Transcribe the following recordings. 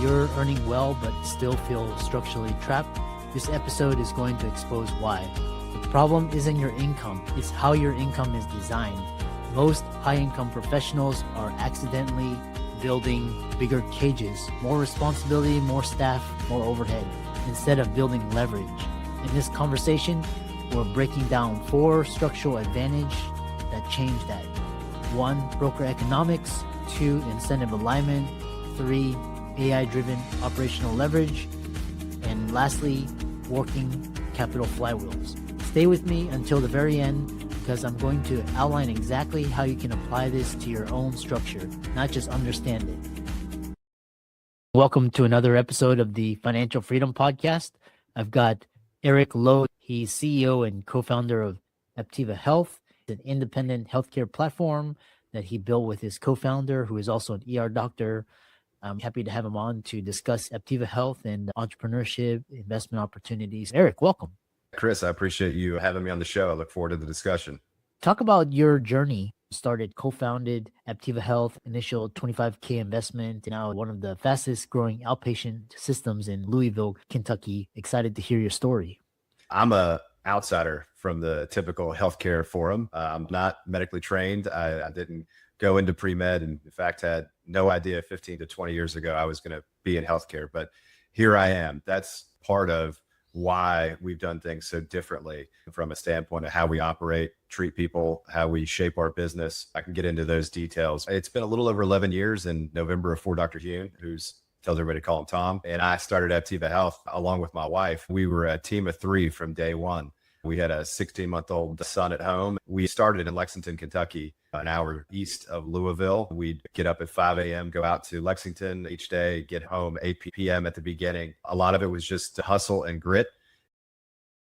you're earning well but still feel structurally trapped, this episode is going to expose why. The problem isn't your income, it's how your income is designed. Most high-income professionals are accidentally building bigger cages, more responsibility, more staff, more overhead, instead of building leverage. In this conversation, we're breaking down 4 structural advantages that change that. 1, broker economics. 2, incentive alignment. 3, AI-driven operational leverage. And lastly, working capital flywheels. Stay with me until the very end because I'm going to outline exactly how you can apply this to your own structure, not just understand it. Welcome to another episode of the Financial Freedom Podcast. I've got Eric Lowe. He's CEO and co-founder of TIVA Health, an independent healthcare platform that he built with his co-founder, who is also an ER doctor. I'm happy to have him on to discuss TIVA Health and entrepreneurship, investment opportunities. Eric, welcome. Chris, I appreciate you having me on the show. I look forward to the discussion. Talk about your journey. Started, co-founded TIVA Health, initial $25K investment, now one of the fastest growing outpatient systems in Louisville, Kentucky. Excited to hear your story. I'm a outsider from the typical healthcare forum. I'm not medically trained. I didn't go into pre-med, and in fact had no idea 15 to 20 years ago I was going to be in healthcare, but here I am. That's part of why we've done things so differently from a standpoint of how we operate, treat people, how we shape our business. I can get into those details. It's been a little over 11 years in November for Dr. Hune, who's tells everybody to call him Tom. And I started TIVA Health along with my wife. We were a team of 3 from day one. We had a 16-month-old son at home. We started in Lexington, Kentucky, an hour east of Louisville. We'd get up at 5 a.m., go out to Lexington each day, get home 8 p.m. at the beginning. A lot of it was just hustle and grit.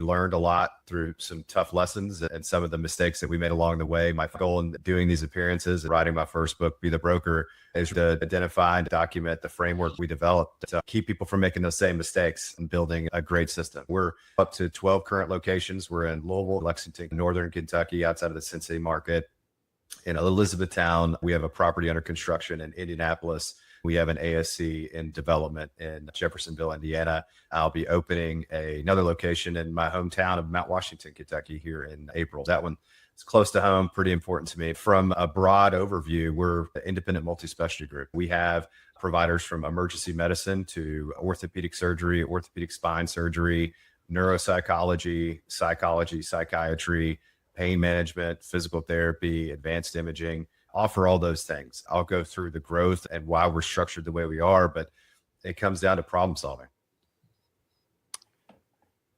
Learned a lot through some tough lessons and some of the mistakes that we made along the way. My goal in doing these appearances and writing my first book, Be the Broker, is to identify and document the framework we developed to keep people from making those same mistakes and building a great system. We're up to 12 current locations. We're in Louisville, Lexington, Northern Kentucky, outside of the Cincinnati market. In Elizabethtown, we have a property under construction in Indianapolis. We have an ASC in development in Jeffersonville, Indiana. I'll be opening another location in my hometown of Mount Washington, Kentucky here in April. That one is close to home, pretty important to me. From a broad overview, we're an independent multi-specialty group. We have providers from emergency medicine to orthopedic surgery, orthopedic spine surgery, neuropsychology, psychology, psychiatry, pain management, physical therapy, advanced imaging. Offer all those things. I'll go through the growth and why we're structured the way we are, but it comes down to problem solving.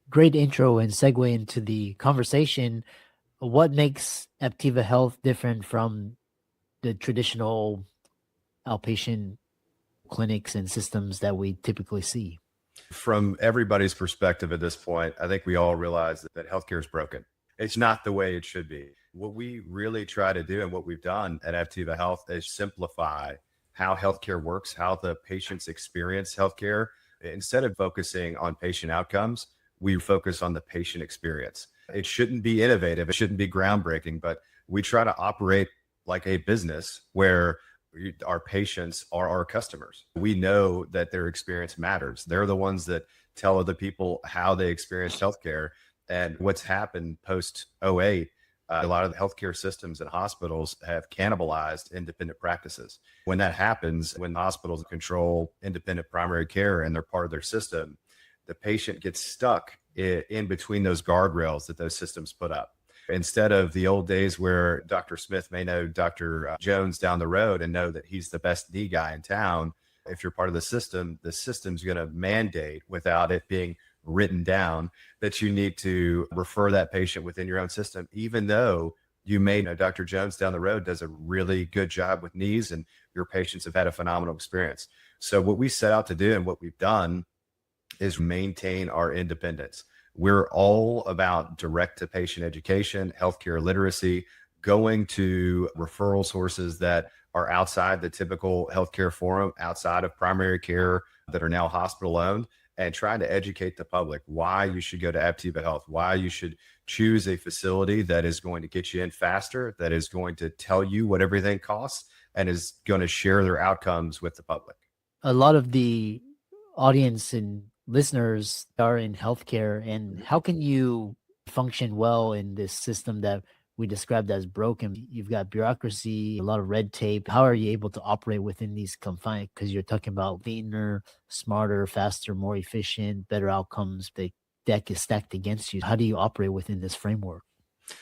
Great intro and segue into the conversation. What makes TIVA Health different from the traditional outpatient clinics and systems that we typically see? From everybody's perspective at this point, I think we all realize that healthcare is broken. It's not the way it should be. What we really try to do and what we've done at TIVA Health is simplify how healthcare works, how the patients experience healthcare. Instead of focusing on patient outcomes, we focus on the patient experience. It shouldn't be innovative. It shouldn't be groundbreaking, but we try to operate like a business where our patients are our customers. We know that their experience matters. They're the ones that tell other people how they experience healthcare. And what's happened post 2008, a lot of the healthcare systems and hospitals have cannibalized independent practices. When that happens, when hospitals control independent primary care and they're part of their system, the patient gets stuck in between those guardrails that those systems put up. Instead of the old days where Dr. Smith may know Dr. Jones down the road and know that he's the best knee guy in town, if you're part of the system's going to mandate, without it being written down, that you need to refer that patient within your own system, even though you may know Dr. Jones down the road does a really good job with knees and your patients have had a phenomenal experience. So what we set out to do and what we've done is maintain our independence. We're all about direct to patient education, healthcare literacy, going to referral sources that are outside the typical healthcare forum, outside of primary care, that are now hospital owned, and trying to educate the public why you should go to TIVA Health, why you should choose a facility that is going to get you in faster, that is going to tell you what everything costs, and is going to share their outcomes with the public. A lot of the audience and listeners are in healthcare, and how can you function well in this system that we described as broken? You've got bureaucracy, a lot of red tape. How are you able to operate within these confines? Because you're talking about leaner, smarter, faster, more efficient, better outcomes. The deck is stacked against you. How do you operate within this framework?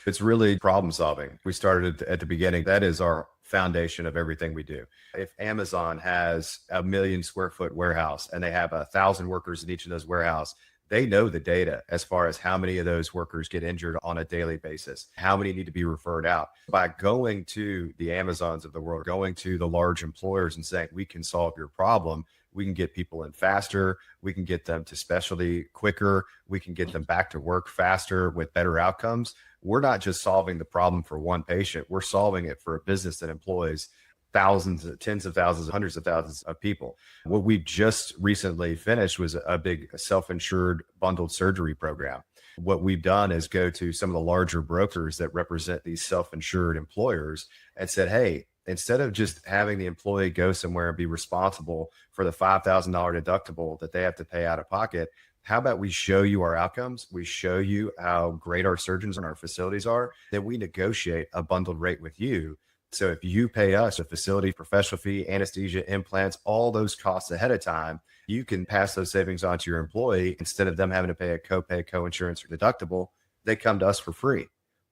It's really problem solving. We started at the beginning. That is our foundation of everything we do. If Amazon has a 1,000,000 square foot warehouse and they have 1,000 workers in each of those warehouses, they know the data as far as how many of those workers get injured on a daily basis, how many need to be referred out. By going to the Amazons of the world, going to the large employers and saying, we can solve your problem, we can get people in faster, we can get them to specialty quicker, we can get them back to work faster with better outcomes. We're not just solving the problem for one patient, we're solving it for a business that employs thousands, tens of thousands, hundreds of thousands of people. What we just recently finished was a big self-insured bundled surgery program. What we've done is go to some of the larger brokers that represent these self-insured employers and said, hey, instead of just having the employee go somewhere and be responsible for the $5,000 deductible that they have to pay out of pocket, how about we show you our outcomes? We show you how great our surgeons and our facilities are, then we negotiate a bundled rate with you. So if you pay us a facility, professional fee, anesthesia, implants, all those costs ahead of time, you can pass those savings on to your employee. Instead of them having to pay a copay, co-insurance, or deductible, they come to us for free.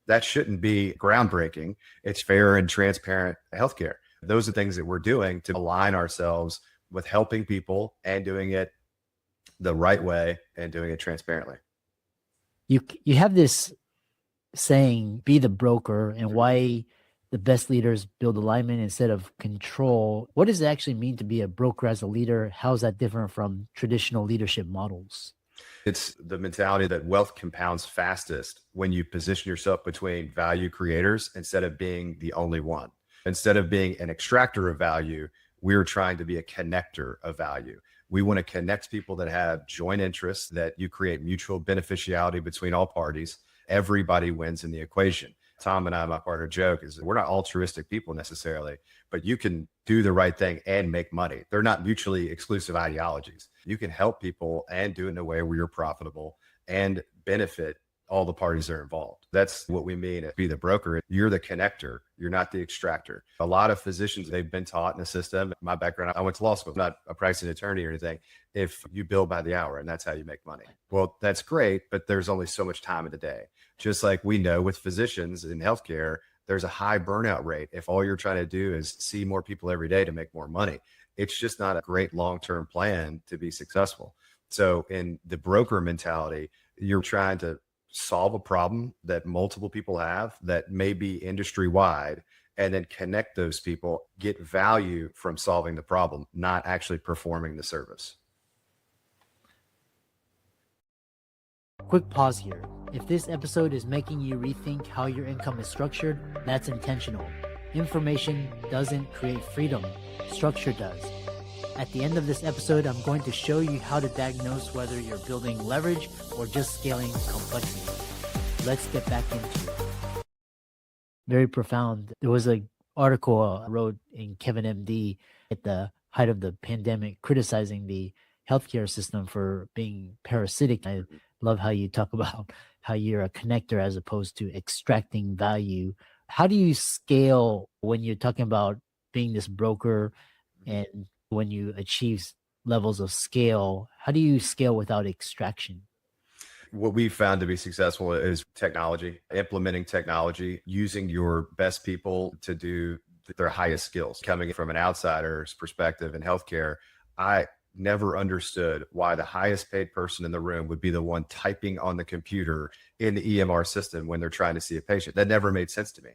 That shouldn't be groundbreaking. It's fair and transparent healthcare. Those are things that we're doing to align ourselves with helping people and doing it the right way and doing it transparently. You have this saying, be the broker, and why the best leaders build alignment instead of control. What does it actually mean to be a broker as a leader? How is that different from traditional leadership models? It's the mentality that wealth compounds fastest when you position yourself between value creators instead of being the only one. Instead of being an extractor of value, we're trying to be a connector of value. We want to connect people that have joint interests, that you create mutual beneficiality between all parties. Everybody wins in the equation. Tom and I, my partner, joke is we're not altruistic people necessarily, but you can do the right thing and make money. They're not mutually exclusive ideologies. You can help people and do it in a way where you're profitable and benefit all the parties that are involved. That's what we mean at be the broker. You're the connector. You're not the extractor. A lot of physicians, they've been taught in the system. My background, I went to law school, not a pricing attorney or anything. If you bill by the hour and that's how you make money. Well, that's great, but there's only so much time in the day. Just like we know with physicians in healthcare, there's a high burnout rate. If all you're trying to do is see more people every day to make more money, it's just not a great long-term plan to be successful. So in the broker mentality, you're trying to solve a problem that multiple people have that may be industry wide, and then connect those people, get value from solving the problem, not actually performing the service. Quick pause here. If this episode is making you rethink how your income is structured, that's intentional. Information doesn't create freedom, structure does. At the end of this episode, I'm going to show you how to diagnose whether you're building leverage or just scaling complexity. Let's get back into it. Very profound. There was an article I wrote in Kevin MD at the height of the pandemic criticizing the healthcare system for being parasitic. I love how you talk about how you're a connector as opposed to extracting value. How do you scale when you're talking about being this broker, and when you achieve levels of scale? How do you scale without extraction? What we've found to be successful is technology, implementing technology, using your best people to do their highest skills. Coming from an outsider's perspective in healthcare, I never understood why the highest paid person in the room would be the one typing on the computer in the EMR system when they're trying to see a patient. That never made sense to me.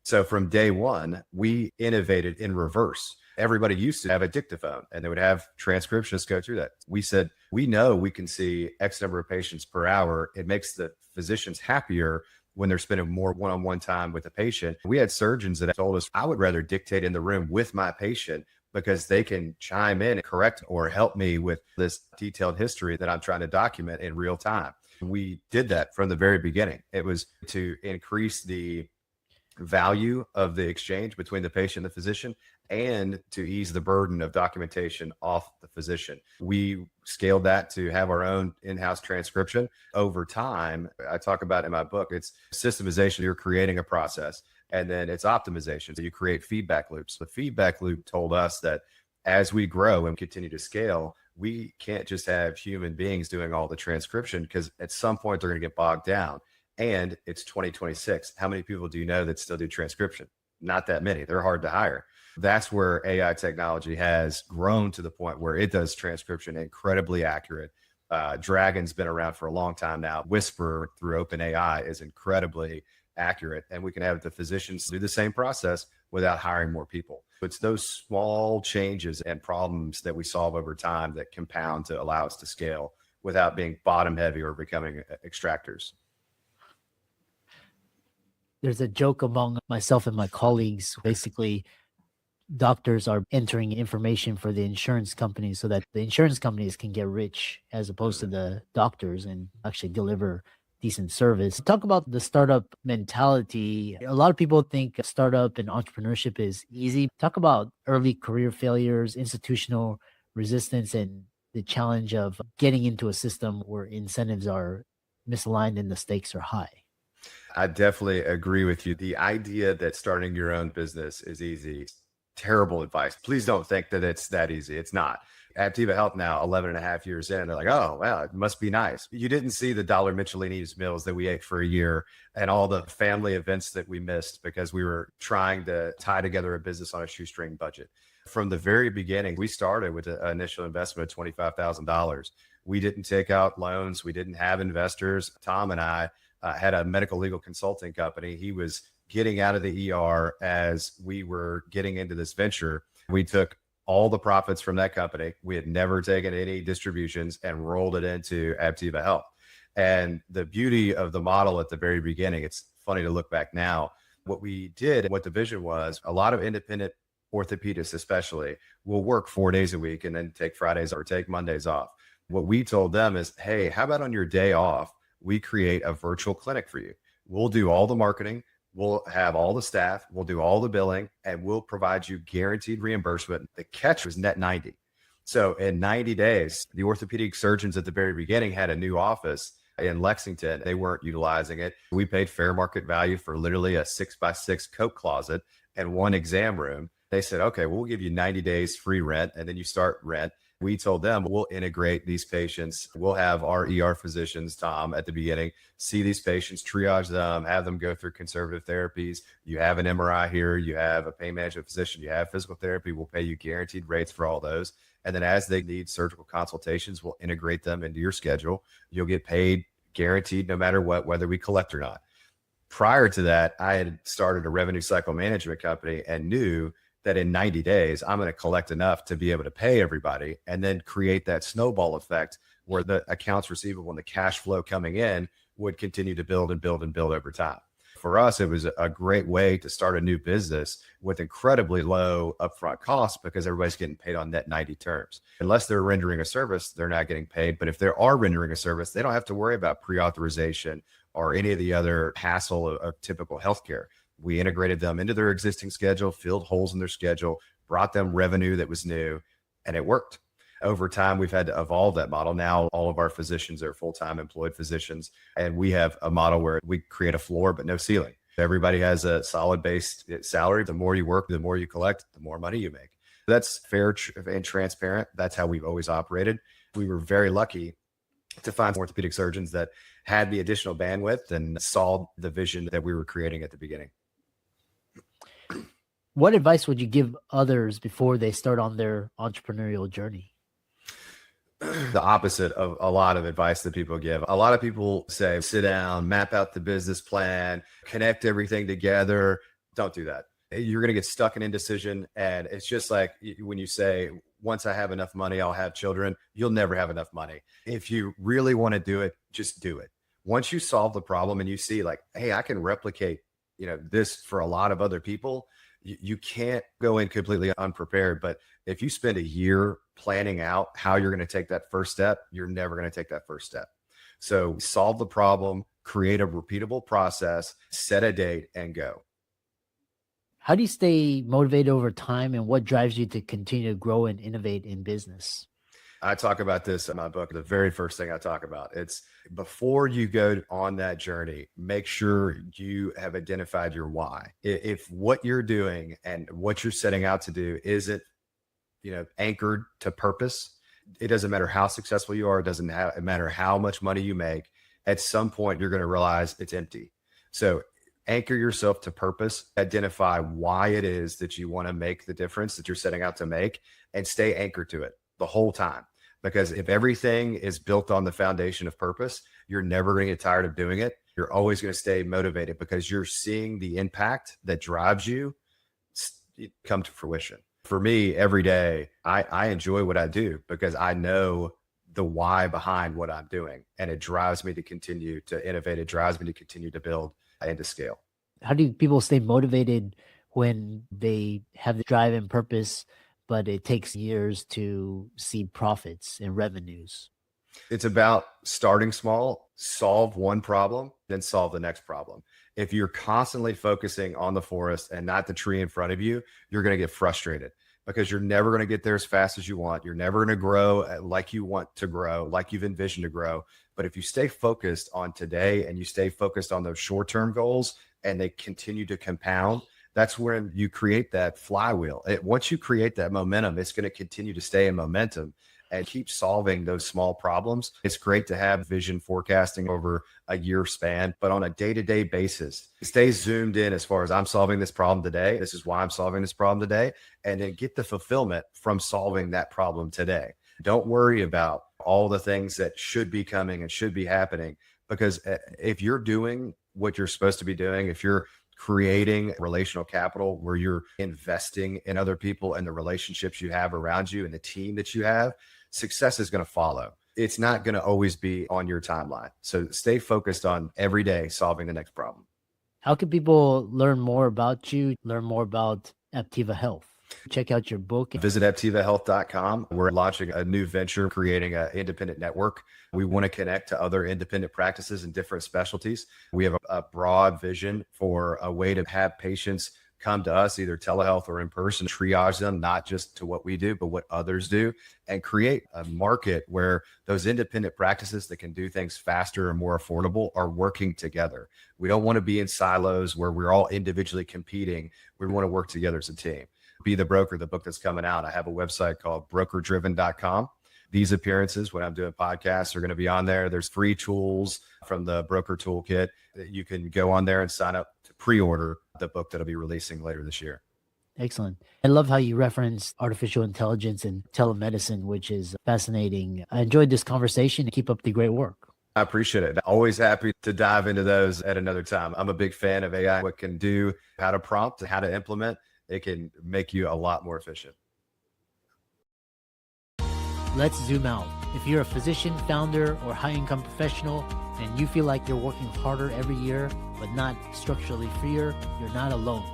So from day one, we innovated in reverse. Everybody used to have a dictaphone and they would have transcriptionists go through that. We said, we know we can see X number of patients per hour. It makes the physicians happier when they're spending more one-on-one time with the patient. We had surgeons that told us, I would rather dictate in the room with my patient because they can chime in and correct or help me with this detailed history that I'm trying to document in real time. We did that from the very beginning. It was to increase the value of the exchange between the patient and the physician and to ease the burden of documentation off the physician. We scaled that to have our own in-house transcription. Over time, I talk about in my book, it's systemization. You're creating a process, and then it's optimization. So you create feedback loops. The feedback loop told us that as we grow and continue to scale, we can't just have human beings doing all the transcription, because at some point they're going to get bogged down. And it's 2026. How many people do you know that still do transcription? Not that many. They're hard to hire. That's where AI technology has grown to the point where it does transcription incredibly accurate. Dragon's been around for a long time now. Whisper through OpenAI is incredibly accurate, and we can have the physicians do the same process without hiring more people. It's those small changes and problems that we solve over time that compound to allow us to scale without being bottom heavy or becoming extractors. There's a joke among myself and my colleagues. Basically, doctors are entering information for the insurance companies so that the insurance companies can get rich, as opposed to the doctors, and actually deliver decent service. Talk about the startup mentality. A lot of people think startup and entrepreneurship is easy. Talk about early career failures, institutional resistance, and the challenge of getting into a system where incentives are misaligned and the stakes are high. I definitely agree with you. The idea that starting your own business is easy, terrible advice. Please don't think that it's that easy. It's not. At TIVA Health now, 11 and a half years in, they're like, oh, wow, it must be nice. You didn't see the dollar Michelini's meals that we ate for a year and all the family events that we missed because we were trying to tie together a business on a shoestring budget. From the very beginning, we started with an initial investment of $25,000. We didn't take out loans. We didn't have investors. Tom and I had a medical legal consulting company. He was getting out of the ER as we were getting into this venture. We took all the profits from that company. We had never taken any distributions and rolled it into TIVA Health. And the beauty of the model at the very beginning, it's funny to look back now, what we did, what the vision was, a lot of independent orthopedists especially will work 4 days a week and then take Fridays or take Mondays off. What we told them is, hey, how about on your day off, we create a virtual clinic for you. We'll do all the marketing. We'll have all the staff, we'll do all the billing, and we'll provide you guaranteed reimbursement. The catch was net 90. So in 90 days, the orthopedic surgeons at the very beginning had a new office in Lexington. They weren't utilizing it. We paid fair market value for literally a 6x6 coat closet and one exam room. They said, okay, we'll give you 90 days free rent, and then you start rent. We told them we'll integrate these patients. We'll have our ER physicians, Tom, at the beginning, see these patients, triage them, have them go through conservative therapies. You have an MRI here, you have a pain management physician, you have physical therapy. We'll pay you guaranteed rates for all those. And then as they need surgical consultations, we'll integrate them into your schedule. You'll get paid guaranteed no matter what, whether we collect or not. Prior to that, I had started a revenue cycle management company and knew that in 90 days, I'm going to collect enough to be able to pay everybody and then create that snowball effect where the accounts receivable and the cash flow coming in would continue to build and build and build over time. For us, it was a great way to start a new business with incredibly low upfront costs because everybody's getting paid on net 90 terms. Unless they're rendering a service, they're not getting paid. But if they are rendering a service, they don't have to worry about pre-authorization or any of the other hassle of typical healthcare. We integrated them into their existing schedule, filled holes in their schedule, brought them revenue that was new, and it worked. Over time, we've had to evolve that model. Now, all of our physicians are full-time employed physicians, and we have a model where we create a floor but no ceiling. Everybody has a solid base salary. The more you work, the more you collect, the more money you make. That's fair and transparent. That's how we've always operated. We were very lucky to find orthopedic surgeons that had the additional bandwidth and saw the vision that we were creating at the beginning. What advice would you give others before they start on their entrepreneurial journey? The opposite of a lot of advice that people give. A lot of people say, sit down, map out the business plan, connect everything together. Don't do that. You're going to get stuck in indecision. And it's just like when you say, once I have enough money, I'll have children. You'll never have enough money. If you really want to do it, just do it. Once you solve the problem and you see like, hey, I can replicate, this for a lot of other people, you can't go in completely unprepared. But if you spend a year planning out how you're going to take that first step, you're never going to take that first step. So solve the problem, create a repeatable process, set a date, and go. How do you stay motivated over time, and what drives you to continue to grow and innovate in business? I talk about this in my book. The very first thing I talk about, it's before you go on that journey, make sure you have identified your why. If what you're doing and what you're setting out to do isn't, anchored to purpose, it doesn't matter how successful you are. It doesn't matter how much money you make. At some point, you're going to realize it's empty. So anchor yourself to purpose, identify why it is that you want to make the difference that you're setting out to make, and stay anchored to it the whole time. Because if everything is built on the foundation of purpose, you're never going to get tired of doing it. You're always going to stay motivated because you're seeing the impact that drives you come to fruition. For me, every day, I enjoy what I do because I know the why behind what I'm doing. And it drives me to continue to innovate. It drives me to continue to build and to scale. How do people stay motivated when they have the drive and purpose, but it takes years to see profits and revenues? It's about starting small, solve one problem, then solve the next problem. If you're constantly focusing on the forest and not the tree in front of you, you're going to get frustrated because you're never going to get there as fast as you want. You're never going to grow like you want to grow, like you've envisioned to grow. But if you stay focused on today and you stay focused on those short-term goals and they continue to compound, that's when you create that flywheel. Once you create that momentum, it's going to continue to stay in momentum and keep solving those small problems. It's great to have vision forecasting over a year span, but on a day-to-day basis, stay zoomed in as far as I'm solving this problem today. This is why I'm solving this problem today. And then get the fulfillment from solving that problem today. Don't worry about all the things that should be coming and should be happening, because if you're doing what you're supposed to be doing, if you're creating relational capital where you're investing in other people and the relationships you have around you and the team that you have, success is going to follow. It's not going to always be on your timeline. So stay focused on every day solving the next problem. How can people learn more about you, learn more about TIVA Health? Check out your book. Visit tivahealth.com. We're launching a new venture, creating an independent network. We want to connect to other independent practices in different specialties. We have a broad vision for a way to have patients come to us, either telehealth or in person, triage them, not just to what we do, but what others do, and create a market where those independent practices that can do things faster and more affordable are working together. We don't want to be in silos where we're all individually competing. We want to work together as a team. Be the Broker, the book that's coming out. I have a website called brokerdriven.com. These appearances, when I'm doing podcasts, are going to be on there. There's free tools from the Broker Toolkit that you can go on there and sign up to pre-order the book that'll be releasing later this year. Excellent. I love how you referenced artificial intelligence and telemedicine, which is fascinating. I enjoyed this conversation. Keep up the great work. I appreciate it. Always happy to dive into those at another time. I'm a big fan of AI, what it can do, how to prompt, how to implement. It can make you a lot more efficient. Let's zoom out. If you're a physician, founder, or high-income professional, and you feel like you're working harder every year, but not structurally freer, you're not alone.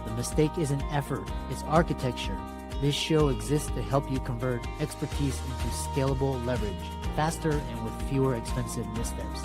The mistake isn't effort, it's architecture. This show exists to help you convert expertise into scalable leverage, faster and with fewer expensive missteps.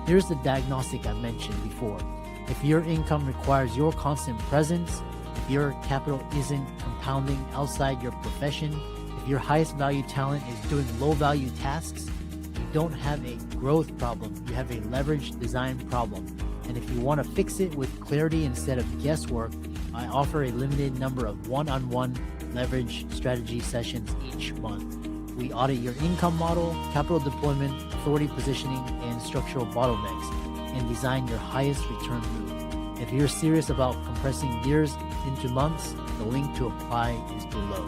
Here's the diagnostic I mentioned before. If your income requires your constant presence, if your capital isn't compounding outside your profession, if your highest value talent is doing low value tasks, you don't have a growth problem, you have a leverage design problem. And if you want to fix it with clarity instead of guesswork, I offer a limited number of one-on-one leverage strategy sessions each month. We audit your income model, capital deployment, authority positioning, and structural bottlenecks, and design your highest return move. If you're serious about compressing years into months, the link to apply is below.